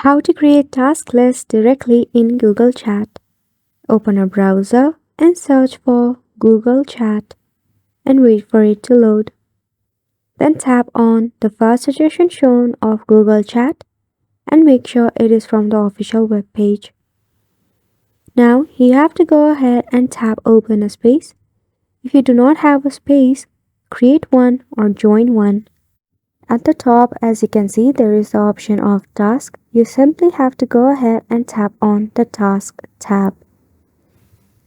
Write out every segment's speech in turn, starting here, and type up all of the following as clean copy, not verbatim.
How to create task lists directly in Google Chat. Open a browser and search for Google Chat and wait for it to load. Then tap on the first suggestion shown of Google Chat and make sure it is from the official web page. Now you have to go ahead and tap open a space. If you do not have a space, create one or join one. At the top, as you can see, there is the option of task. You simply have to go ahead and tap on the task tab.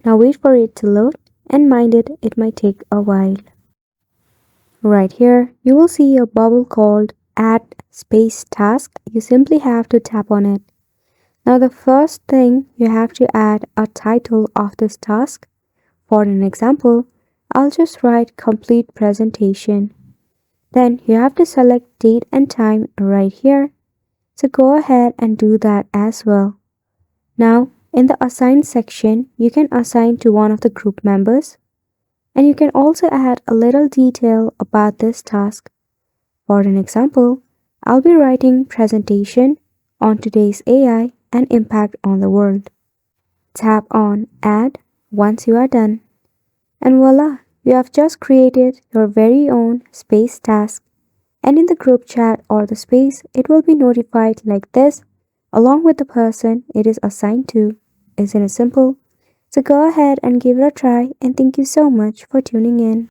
Now wait for it to load and mind it might take a while. Right here, you will see a bubble called add space task. You simply have to tap on it. Now the first thing, you have to add a title of this task. For an example, I'll just write complete presentation. Then you have to select date and time right here. So go ahead and do that as well. Now in the assign section, you can assign to one of the group members. And you can also add a little detail about this task. For an example, I'll be writing presentation on today's AI and impact on the world. Tap on add once you are done. And voila! You have just created your very own space task, and in the group chat or the space, it will be notified like this along with the person it is assigned to. Isn't it simple? So go ahead and give it a try, and thank you so much for tuning in.